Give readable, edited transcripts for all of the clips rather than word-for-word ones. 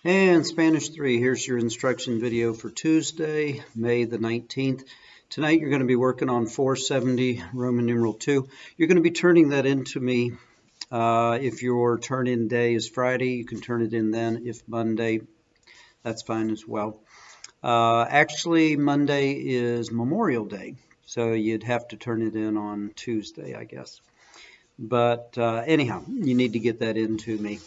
And Spanish 3, here's your instruction video for Tuesday, May the 19th. Tonight you're going to be working on 470, Roman numeral 2. You're going to be turning that in to me. If your turn-in day is Friday, you can turn it in then. If Monday, that's fine as well. Actually, Monday is Memorial Day, so you'd have to turn it in on Tuesday, I guess. But anyhow, you need to get that into me.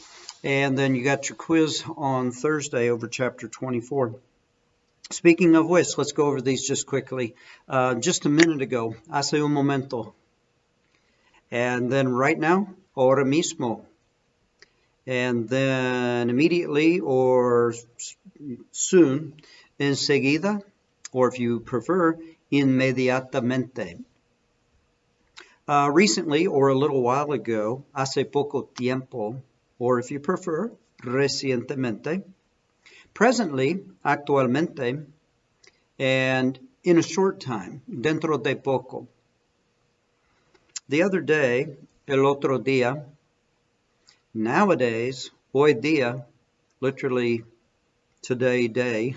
And then you got your quiz on Thursday over chapter 24. Speaking of which, let's go over these just quickly. Just a minute ago, hace un momento. And then right now, ahora mismo. And then immediately or soon, enseguida, or if you prefer, inmediatamente. Recently, or a little while ago, hace poco tiempo, or if you prefer, recientemente. Presently, actualmente, and in a short time, dentro de poco. The other day, el otro día. Nowadays, hoy día, literally today day.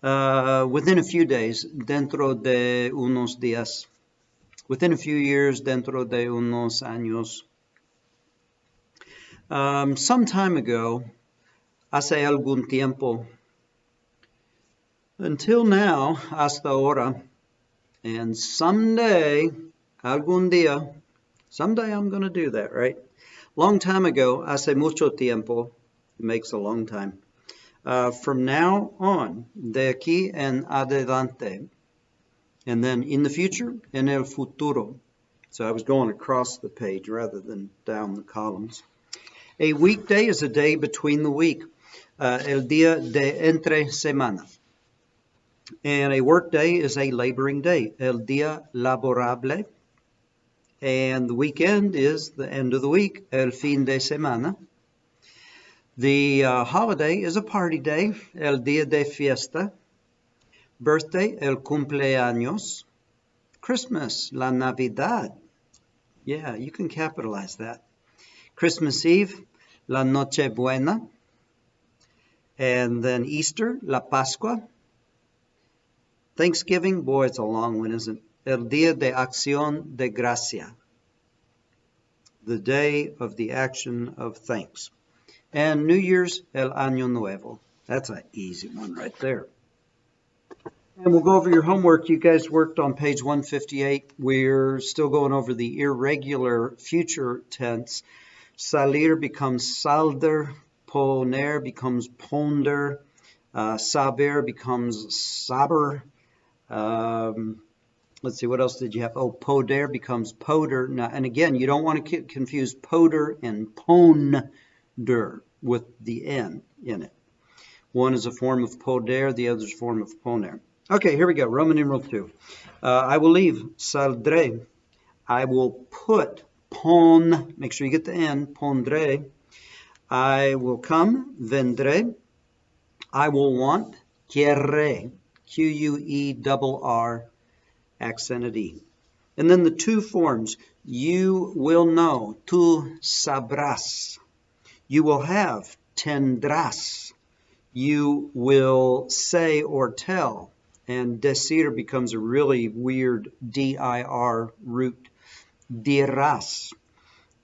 Within a few days, dentro de unos días. Within a few years, dentro de unos años. Some time ago, hace algún tiempo. Until now, hasta ahora. And someday, algún día, someday I'm going to do that, right? Long time ago, hace mucho tiempo. It makes a long time. From now on, de aquí en adelante. And then in the future, en el futuro. So I was going across the page rather than down the columns. A weekday is a day between the week. El día de entre semana. And a work day is a laboring day. El día laborable. And the weekend is the end of the week. El fin de semana. The holiday is a party day. El día de fiesta. Birthday, el cumpleaños. Christmas, la Navidad. Yeah, you can capitalize that. Christmas Eve, la Nochebuena. And then Easter, la Pascua. Thanksgiving, boy, it's a long one, isn't it? El Día de Acción de Gracia. The day of the action of thanks. And New Year's, el Año Nuevo. That's an easy one right there. And we'll go over your homework. You guys worked on page 158. We're still going over the irregular future tense. Salir becomes salder. Poner becomes ponder. Saber becomes saber. Let's see, what else did you have? Oh, poder becomes poder. Now, and again, you don't want to confuse poder and ponder with the N in it. One is a form of poder, the other is a form of poner. Okay, here we go. Roman numeral 2. I will leave. Saldré. I will put. Pon. Make sure you get the N. Pondré. I will come. Vendré. I will want. Querré. Querr. Accented E. And then the two forms. You will know. Tú sabrás. You will have. Tendrás. You will say or tell. And decir becomes a really weird D-I-R root. Dirás.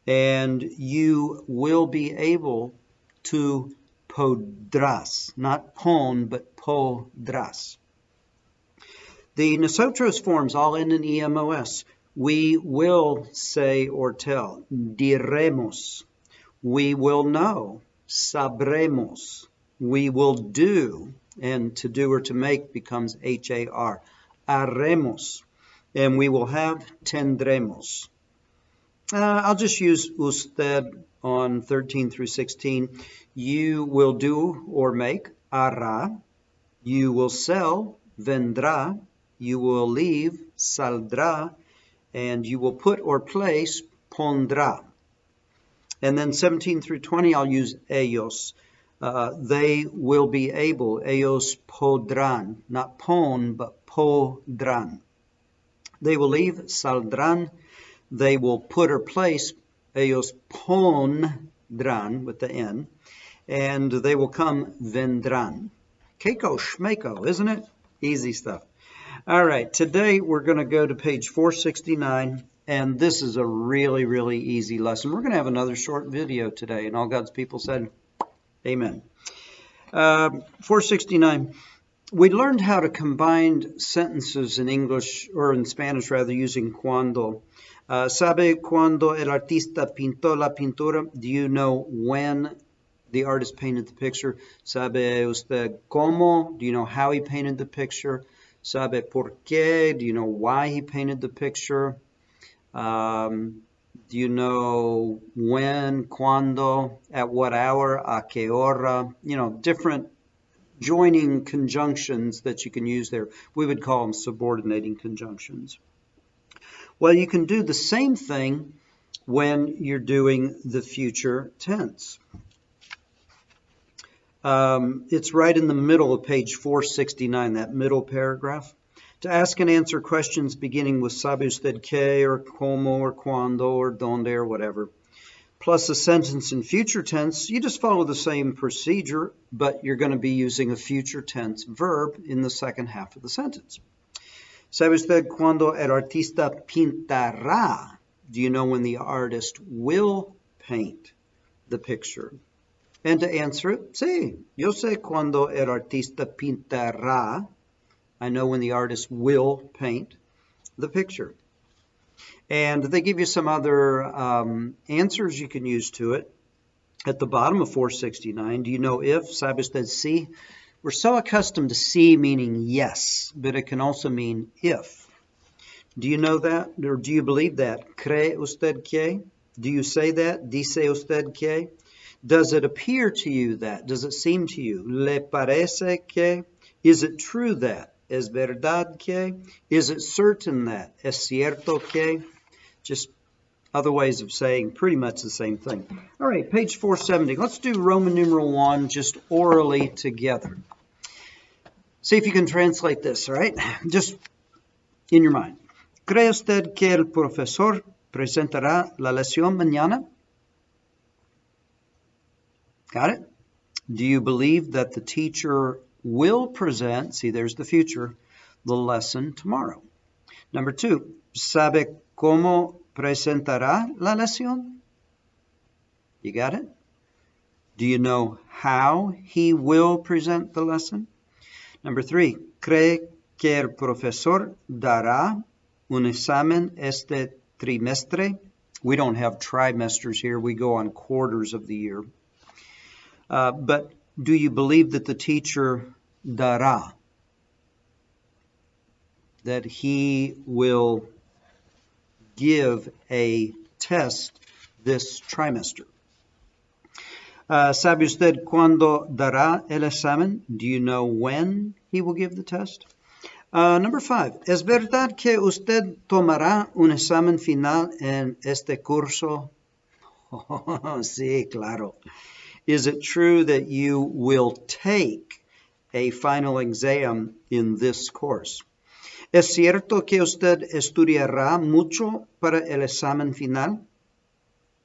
And you will be able to podrás. Not pon, but podrás. The nosotros forms all end in EMOS. We will say or tell. Diremos. We will know. Sabremos. We will do. And to do or to make becomes H-A-R. Haremos. And we will have. Tendremos. I'll just use usted on 13 through 16. You will do or make. Hará. You will sell. Vendrá. You will leave, saldrá, and you will put or place, pondrá. And then 17 through 20, I'll use ellos. They will be able, ellos podrán, not pon, but podrán. They will leave, saldrán. They will put or place, ellos pondrán, with the N. and they will come, vendrán. Keiko schmeko, isn't it? Easy stuff. All right, today we're going to go to page 469, and this is a really, really easy lesson. We're going to have another short video today, and all God's people said, amen. 469. We learned how to combine sentences in English, or in Spanish rather, using cuando. ¿Sabe cuando el artista pintó la pintura? Do you know when the artist painted the picture? ¿Sabe usted cómo? Do you know how he painted the picture? ¿Sabe por qué? Do you know why he painted the picture? Do you know when, cuándo, at what hour, a qué hora? You know, different joining conjunctions that you can use there. We would call them subordinating conjunctions. Well, you can do the same thing when you're doing the future tense. It's right in the middle of page 469, that middle paragraph. To ask and answer questions beginning with sabe usted qué, or como, or cuando, or donde, or whatever, plus a sentence in future tense, you just follow the same procedure, but you're going to be using a future tense verb in the second half of the sentence. ¿Sabe usted cuándo el artista pintará? Do you know when the artist will paint the picture? And to answer it, sí, yo sé cuándo el artista pintará. I know when the artist will paint the picture. And they give you some other answers you can use to it. At the bottom of 469, do you know if? ¿Sabe usted sí? We're so accustomed to sí meaning yes, but it can also mean if. Do you know that? Or do you believe that? ¿Cree usted que? Do you say that? ¿Dice usted que? Does it appear to you that? Does it seem to you? ¿Le parece que? Is it true that? ¿Es verdad que? Is it certain that? ¿Es cierto que? Just other ways of saying pretty much the same thing. All right, page 470. Let's do Roman numeral 1 just orally together. See if you can translate this, all right? Just in your mind. ¿Cree usted que el profesor presentará la lección mañana? Got it? Do you believe that the teacher will present, see there's the future, the lesson tomorrow? Number 2, ¿sabe cómo presentará la lección? You got it? Do you know how he will present the lesson? Number 3, ¿cree que el profesor dará un examen este trimestre? We don't have trimesters here. We go on quarters of the year. But do you believe that the teacher dará? That he will give a test this trimester? ¿Sabe usted cuándo dará el examen? Do you know when he will give the test? Number 5, ¿es verdad que usted tomará un examen final en este curso? Oh, sí, claro. Is it true that you will take a final exam in this course? ¿Es cierto que usted estudiará mucho para el examen final?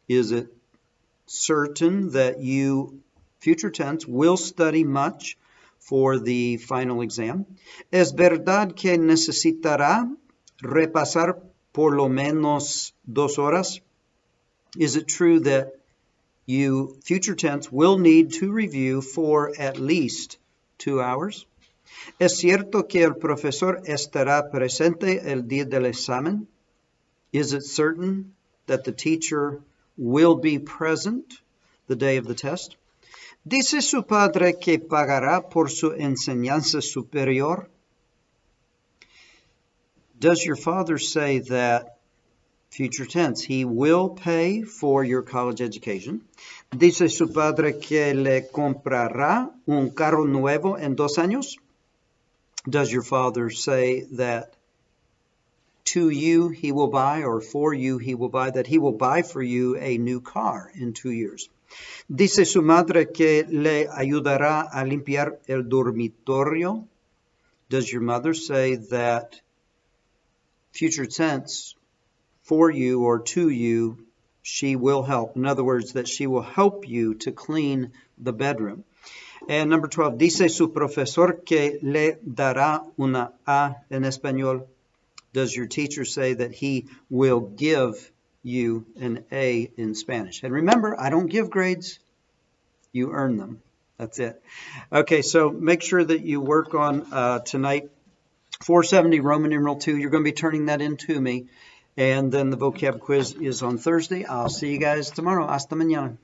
Is it certain that you, future tense, will study much for the final exam? ¿Es verdad que necesitará repasar por lo menos 2 horas? Is it true that you, future tense, will need to review for at least 2 hours? ¿Es cierto que el profesor estará presente el día del examen? Is it certain that the teacher will be present the day of the test? ¿Dice su padre que pagará por su enseñanza superior? Does your father say that, future tense, he will pay for your college education? ¿Dice su padre que le comprará un carro nuevo en 2 años? Does your father say that to you he will buy, or for you he will buy, that he will buy for you a new car in 2 years? ¿Dice su madre que le ayudará a limpiar el dormitorio? Does your mother say that, future tense, for you or to you, she will help? In other words, that she will help you to clean the bedroom. And number 12, dice su profesor que le dará una A en español. Does your teacher say that he will give you an A in Spanish? And remember, I don't give grades. You earn them. That's it. Okay, so make sure that you work on tonight 470 Roman numeral 2. You're going to be turning that in to me. And then the vocab quiz is on Thursday. I'll see you guys tomorrow. Hasta mañana.